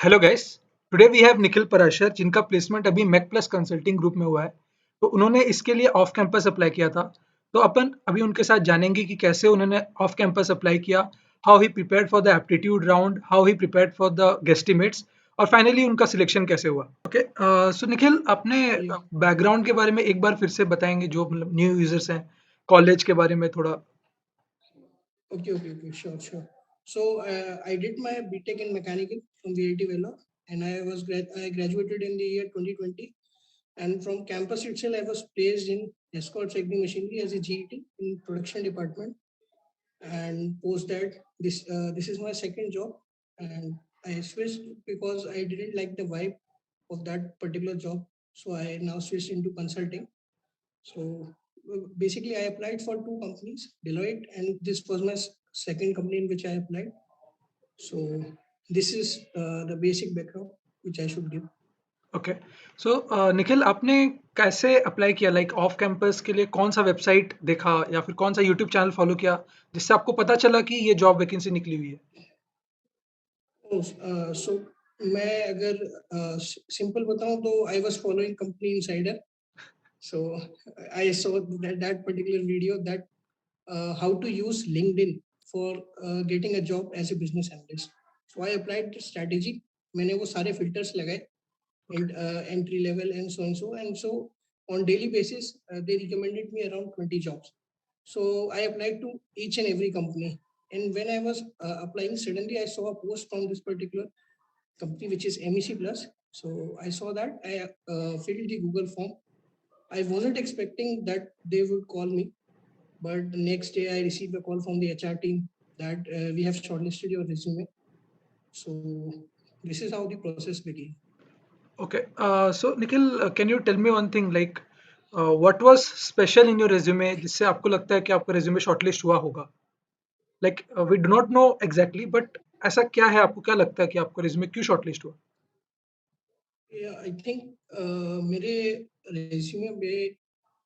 Hello guys. Today we have Nikhil Parashar जिनका placement अभी Mac plus consulting group में हुआ है। तो उन्होंने इसके लिए ऑफ कैंपस अप्लाई किया था। तो अपन अभी उनके साथ जानेंगे कि कैसे उन्होंने ऑफ कैंपस अप्लाई किया, how he prepared for the aptitude round, how he prepared for the guesstimates और फाइनली उनका सिलेक्शन कैसे हुआ। ओके, सो निखिल, अपने जी। बैकग्राउंड के बारे में एक बार फिर से बताएंगे, जो मतलब न्यू यूजर्स हैं, कॉलेज के बारे में थोड़ा। Okay. Sure, sure. So I did my BTech in mechanical from VIT Vellore, and I graduated in the year 2020. And from campus itself, I was placed in Escorts Agri Machinery as a GET in production department. And post that, this is my second job, and I switched because I didn't like the vibe of that particular job. So I now switched into consulting. So basically, I applied for two companies, Deloitte, and this was my second company in which I applied. So this is the basic background which I should give. Okay, so Nikhil, आपने कैसे apply किया? Like off campus के लिए कौन सा website देखा या फिर कौन सा यूट्यूब चैनल फॉलो किया जिससे आपको पता चला कि ये जॉब वैकेंसी निकली हुई है? So मैं अगर सिंपल बताऊं तो I was following company insider. So I saw that particular video that how to use LinkedIn for getting a job as a business analyst. So I applied the strategy. मैंने वो सारे filters लगाए okay, and entry level and so on daily basis they recommended me around 20 jobs. So I applied to each and every company, and when I was applying, suddenly I saw a post from this particular company which is MEC Plus. So I saw that, I filled the Google form. I wasn't expecting that they would call me, but the next day I received a call from the HR team that we have shortlisted your resume. So this is how the process began. Okay, so Nikhil, can you tell me one thing, like what was special in your resume जिससे आपको लगता है कि आपका resume shortlist हुआ होगा? Like we do not know exactly, but ऐसा क्या है, आपको क्या लगता है कि आपका रिज्यूमे क्यों शॉर्टलिस्ट हुआ? Yeah, I think मेरे resume में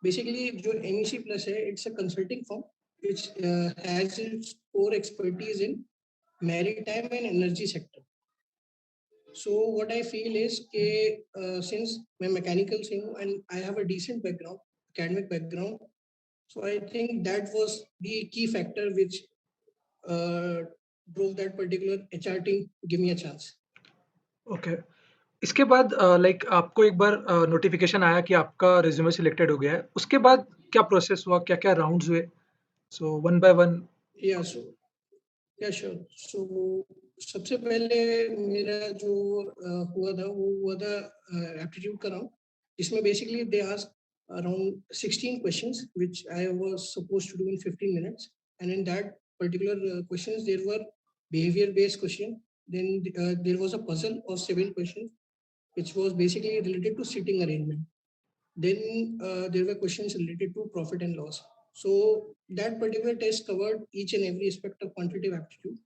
basically जो MEC Plus है, it's a consulting firm which has its core expertise in maritime and energy sector. So what I feel is कि since मैं mechanical से हूँ and I have a decent background, academic background, so I think that was the key factor which uh, drove that particular HR team to give me a chance. Okay, इसके बाद like आपको एक बार notification आया कि आपका resume selected हो गया है, उसके बाद क्या प्रोसेस हुआ, क्या क्या राउंड्स हुए? So one by one. Yeah, so या श्योर। सो सबसे पहले मेरा जो हुआ था वो हुआ था एप्टीट्यूड का राउंड, जिसमें basically they ask around 16 questions which I was supposed to do in 15 minutes, and in that particular questions there were behavior based question. Then there was a puzzle of 7 questions which was basically related to sitting arrangement. Then there were questions related to profit and loss. So that particular test covered each and every aspect of quantitative aptitude,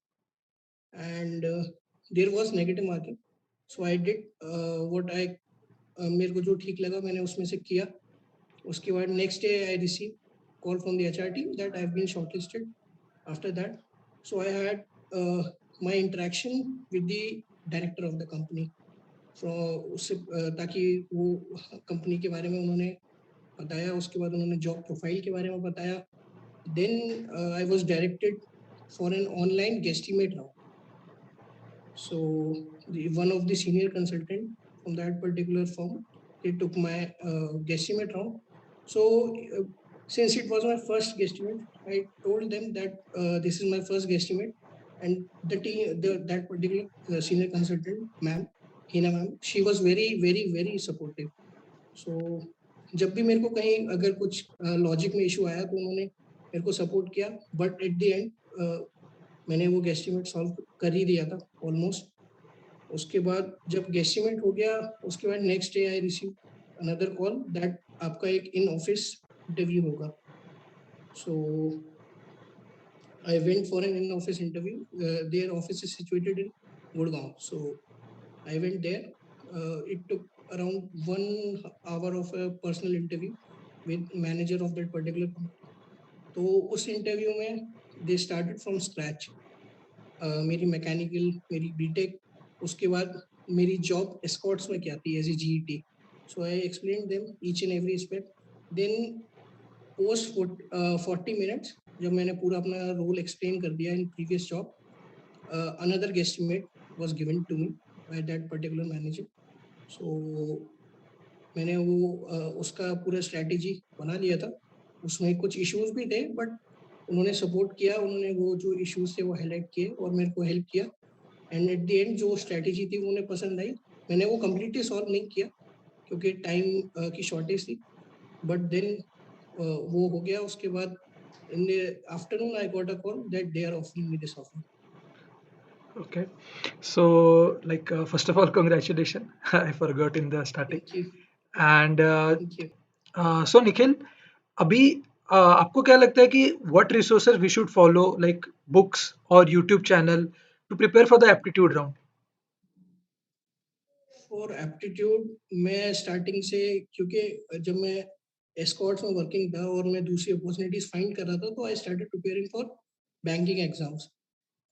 and there was negative marking. So I did what I मेरे को जो ठीक लगा मैंने उसमें से किया। उसके बाद next day I receive call from the HR team that I have been shortlisted after that. So I had my interaction with the director of the company उससे ताकि वो कंपनी के बारे में उन्होंने बताया, उसके बाद उन्होंने जॉब प्रोफाइल के बारे में बताया। Then I was directed for an online guesstimate round. So one of the senior consultant from that particular firm, they took my guesstimate round. So since it was my first guesstimate, I told them that this is my first guesstimate, and the team, that particular senior consultant, ma'am, Hina ma'am, she was very supportive. So जब भी मेरे को कहीं अगर कुछ logic में issue आया तो उन्होंने मेरे को सपोर्ट किया, बट एट द एंड मैंने वो गेस्टिमेट सॉल्व कर ही दिया था ऑलमोस्ट। उसके बाद जब गेस्टिमेट हो गया, उसके बाद next day I receive another call that आपका एक इन ऑफिस इंटरव्यू होगा। So I went for an in office interview. Their office is situated in Gurgaon. So I went there. It took around 1 hour of a personal interview with manager of that particular company. तो उस interview में they started from scratch. मेरी mechanical, मेरी BTech, उसके बाद मेरी job Escorts में क्या थी as a GET. So I explain them each and every aspect. Then post 40 minutes जब मैंने पूरा अपना रोल एक्सप्लेन कर दिया in previous job, another guesstimate was given to me by that particular manager. So मैंने वो उसका पूरा स्ट्रैटेजी बना लिया था. उसमें कुछ इश्यूज भी थे बट उन्होंने सपोर्ट किया, उन्होंने वो जो इश्यूज थे वो हाईलाइट किए और मेरे को हेल्प किया. एंड एट द एंड जो स्ट्रैटेजी थी वो उन्हें पसंद आई. मैंने वो कम्प्लीटली सॉल्व नहीं किया क्योंकि टाइम की शॉर्टेज थी, बट देन वो हो गया. उसके बाद in the afternoon I got a call that they are offering me this offer. Okay. So, like, first of all, congratulations. I forgot in the starting. Thank you. And thank you. so, Nikhil, अभी आपको क्या लगता है कि what resources we should follow, like books or YouTube channel, to prepare for the aptitude round? For aptitude मैं starting से, क्योंकि जब मैं एस्कॉर्ट्स में वर्किंग था और मैं दूसरी अपॉर्चुनिटीज फाइंड कर रहा था, तो I started preparing for banking exams.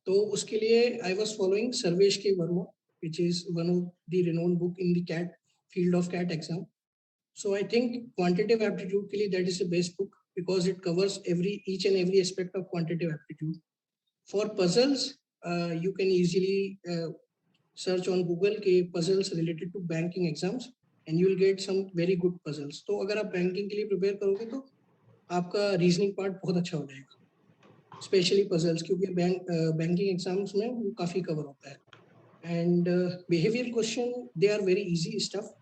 तो उसके लिए आई वाज फॉलोइंग सर्वेश के Verma, which is one of the renowned book in the CAT field of CAT exam. So I think quantitative aptitude के लिए that is the best book because it covers each and every aspect of quantitative aptitude. For puzzles, you can easily search on Google के puzzles related to banking exams and you will get some very good puzzles. तो अगर आप banking के लिए prepare करोगे तो आपका reasoning part बहुत अच्छा हो जाएगा, स्पेशली पजल्स, क्योंकि बैंकिंग एग्जाम्स में वो काफ़ी कवर होता है. And behaviour question they are very easy stuff.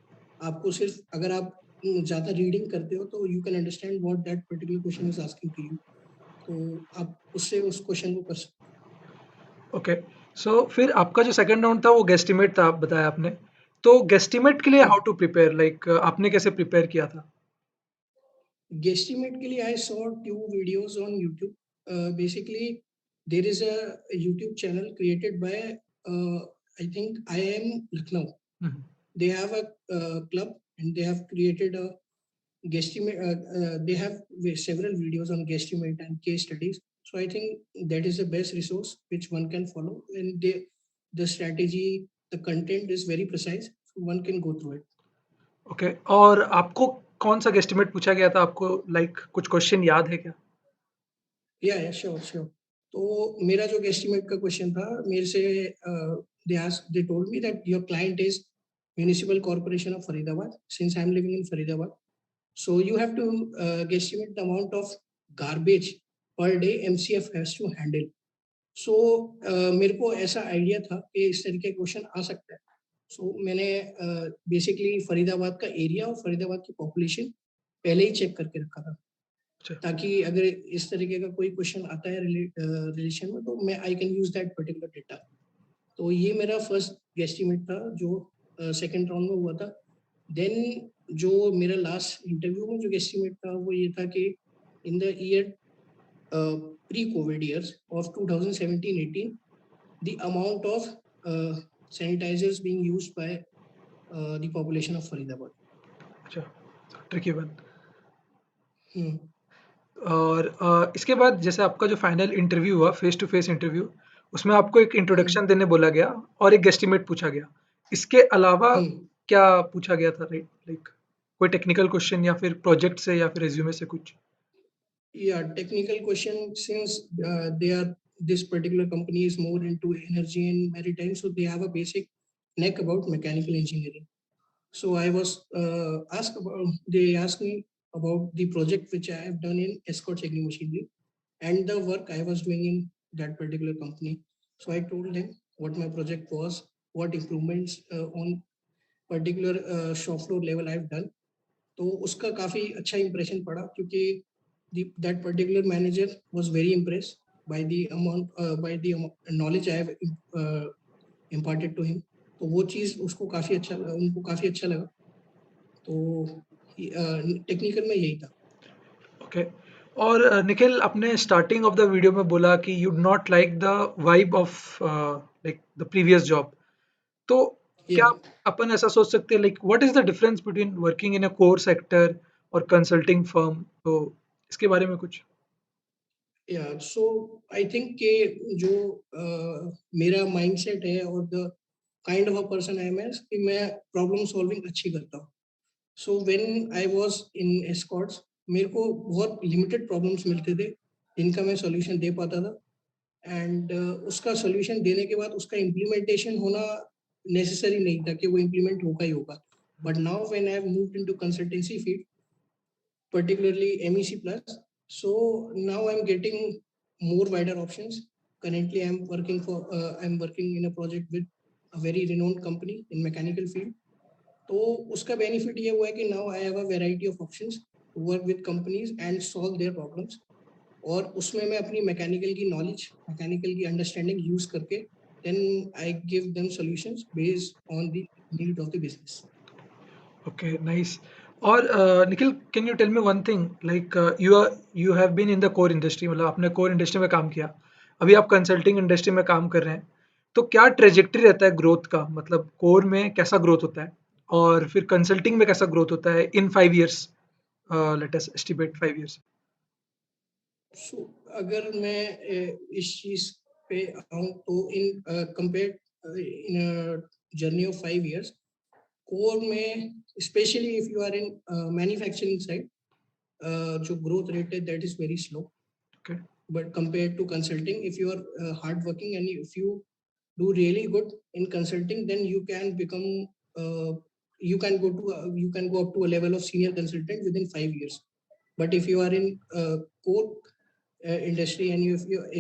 आपको सिर्फ अगर आप ज़्यादा रीडिंग करते हो तो you can understand what that particular question is asking to you. तो आप उससे उस क्वेश्चन को कर सकते ओके. सो फिर आपका जो सेकंड राउंड था वो गेस्टिमेट था, आप बताया आपने. तो गेस्टिमेट के लिए हो. हाउ टू प्रिपेयर, लाइक आपने कैसे प्रिपेयर किया था? गेस्टिमेट के लिए I saw 2 videos on YouTube. Basically there is a YouTube channel created by I think IIM Lucknow. Mhm. They have a club and they have created a guesstimate. They have several videos on guesstimate and case studies. So I think that is the best resource which one can follow. And the strategy, the content is very precise, so one can go through it. Okay. और आपको कौन सा guesstimate पूछा गया था? आपको like कुछ question याद है क्या? या श्योर श्योर. तो मेरा जो गेस्टिमेट का क्वेश्चन था, मेरे से they told me that your client is municipal corporation of Faridabad since I am living in Faridabad. So you have to guesstimate the amount of garbage per day MCF has to handle. So मेरे को ऐसा idea था कि इस तरीके का question आ सकता है. So मैंने बेसिकली फरीदाबाद का एरिया और फरीदाबाद की पॉपुलेशन पहले ही चेक करके रखा था, अच्छा. ताकि अगर इस तरीके का कोई क्वेश्चन आता है रिलेशन में तो मैं I can use that particular data. तो ये मेरा फर्स्ट गेस्टिमेट था जो सेकंड राउंड में हुआ था. देन जो मेरा लास्ट इंटरव्यू में जो गेस्टिमेट था वो ये था कि in the year pre covid years of 2017-18 the amount of sanitizers being used by the population of Faridabad. अच्छा. Tricky one. हम्म. और इसके बाद जैसे आपका जो फाइनल इंटरव्यू हुआ, फेस टू फेस इंटरव्यू, उसमें आपको एक हम्म. इंट्रोडक्शन देने बोला गया और एक गेस्टिमेट पूछा गया. इसके अलावा हम्म. क्या पूछा गया था, राइट? लाइक कोई टेक्निकल क्वेश्चन या फिर प्रोजेक्ट से या फिर रिज्यूमे से कुछ? Yeah, technical question, since they are, this particular company is more into energy and maritime, so they have a basic neck about mechanical engineering. So I was asked about, they asked me about the project which I have done in Escort Checking Machinery and the work I was doing in that particular company. So I told them what my project was, what improvements on particular shop floor level I've done. तो उसका काफ़ी अच्छा impression पड़ा, क्योंकि that particular manager was very impressed by the amount by the knowledge I have imparted to him. तो वो चीज़ उसको काफ़ी अच्छा लगा, उनको काफ़ी अच्छा लगा. तो टेक्निकल में यही था. ओके. और निखिल, अपने स्टार्टिंग ऑफ द वीडियो में बोला कि you do not like the vibe of like the previous job. तो क्या या अपन ऐसा सोच सकते हैं, like what is the difference between working in a core sector और कंसल्टिंग फर्म? तो इसके बारे में कुछ? या सो आई थिंक कि जो मेरा माइंडसेट है और the kind of a person I am as कि मैं प्रॉब्लम सॉल्विंग अच्छी करता हूँ। So when I was in Escorts मेरे को बहुत लिमिटेड प्रॉब्लम्स मिलते थे जिनका मैं सॉल्यूशन दे पाता था एंड उसका सॉल्यूशन देने के बाद उसका इम्प्लीमेंटेशन होना नेसेसरी नहीं था कि वो इम्प्लीमेंट होगा ही होगा। But now when I have moved into consultancy field particularly MEC plus. So now I'm getting more wider options. Currently, I'm working in a project with a very renowned company in mechanical field. तो उसका benefit ये हुआ है कि now I have a variety of options to work with companies and solve their problems और उसमें मैं अपनी मैकेनिकल की नॉलेज मैकेनिकल की अंडरस्टैंडिंग यूज करके then I give them solutions based on the need of the business. Okay, nice. और Nikhil, can you tell me one thing, like you have been in the core industry, मतलब आपने core industry में काम किया, अभी आप consulting industry में काम कर रहे हैं, तो क्या ट्रेजेक्टरी रहता है ग्रोथ का? मतलब कोर में कैसा ग्रोथ होता है और फिर कंसल्टिंग में कैसा ग्रोथ होता है in 5 years? Let us estimate 5 years. So अगर मैं इस चीज पे आऊँ तो in compare in journey of 5 years core में especially if you are in manufacturing side जो ग्रोथ रेट है that is very slow Okay. but compared to consulting if you are hard working and if you do really good in consulting then you can become uh, you can go up to a level of senior consultant within 5 years. But if you are in core industry and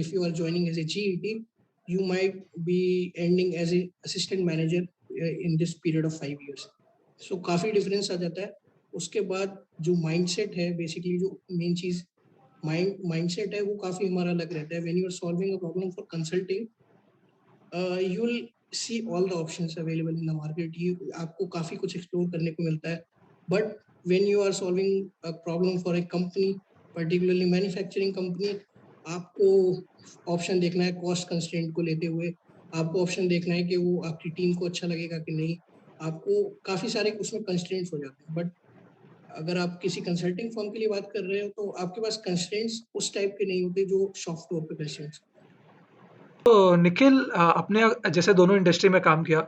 if you are joining as a GET you might be ending as a assistant manager in this period of 5 years. So काफी difference आ जाता है। उसके बाद जो mindset है basically जो main चीज mindset है वो काफी हमारा अलग रहता है। When you are solving a problem for consulting you will see all the options available in the market. ये आपको काफी कुछ एक्सप्लोर करने को मिलता है। But when you are solving a problem for a company particularly manufacturing company आपको option देखना है कॉस्ट कंस्ट्रेंट को लेते हुए। आपको ऑप्शन देखना है कि वो आपकी टीम को अच्छा लगेगा कि नहीं। आपको काफी सारे उसमें कंस्ट्रेंट्स हो जाते हैं। बट अगर आप किसी कंसल्टिंग फर्म के लिए बात कर रहे हो तो आपके पास कंस्ट्रेंट्स उस टाइप के नहीं होते जो शॉप फ्लोर पे कंस्ट्रेंट्स। तो निखिल, आपने जैसे दोनों इंडस्ट्री में काम किया,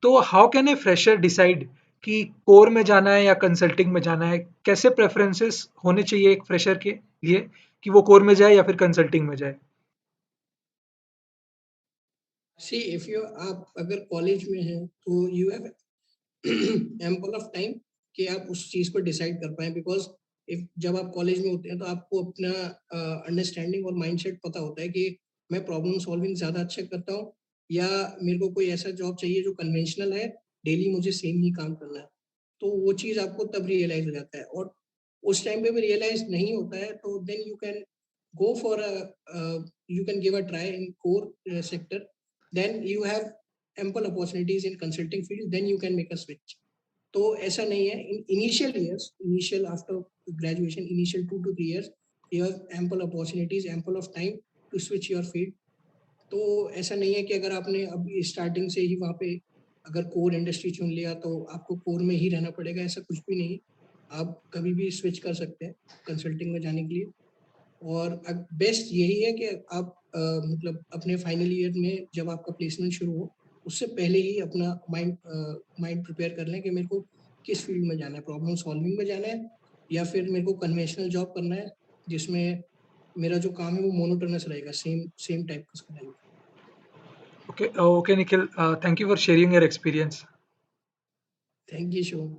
तो how can a fresher decide कि कोर में जाना है या कंसल्टिंग में जाना है? कैसे प्रेफरेंसेस होने चाहिए एक फ्रेशर के लिए कि वो कोर में जाए या फिर कंसल्टिंग में जाए? सी इफ यू आप अगर कॉलेज में हैं तो you have ample of time कि आप उस चीज को डिसाइड कर पाए। बिकॉज इफ जब आप कॉलेज में होते हैं तो आपको अपना अंडरस्टैंडिंग और माइंडसेट पता होता है कि मैं प्रॉब्लम सॉल्विंग ज्यादा अच्छा करता हूँ या मेरे को कोई ऐसा जॉब चाहिए जो कन्वेंशनल है, डेली मुझे सेम ही काम करना है। तो वो चीज आपको तब रियलाइज हो जाता है। और उस टाइम पे भी रियलाइज नहीं होता है तो then you can go for you can give a try in core sector, then you have ample opportunities in consulting field, then you can make a switch. तो ऐसा नहीं है। In initial years, initial after graduation, initial 2 to 3 years you have ample opportunities, ample of time to switch your field. तो ऐसा नहीं है कि अगर आपने अभी स्टार्टिंग से ही वहाँ पे अगर कोर इंडस्ट्री चुन लिया तो आपको कोर में ही रहना पड़ेगा, ऐसा कुछ भी नहीं। आप कभी भी स्विच कर सकते हैं कंसल्टिंग में जाने के लिए। और बेस्ट यही है कि आप मतलब अपने फाइनल ईयर में जब आपका प्लेसमेंट शुरू हो उससे पहले ही अपना माइंड प्रिपेयर कर लें कि मेरे को किस फील्ड में जाना है, प्रॉब्लम सॉल्विंग में जाना है या फिर मेरे को कन्वेंशनल जॉब करना है जिसमें मेरा जो काम है वो मोनोटोनस रहेगा, सेम सेम टाइप का रहेगा। Okay, okay Nikhil, thank you for sharing your experience. Thank you Shivam.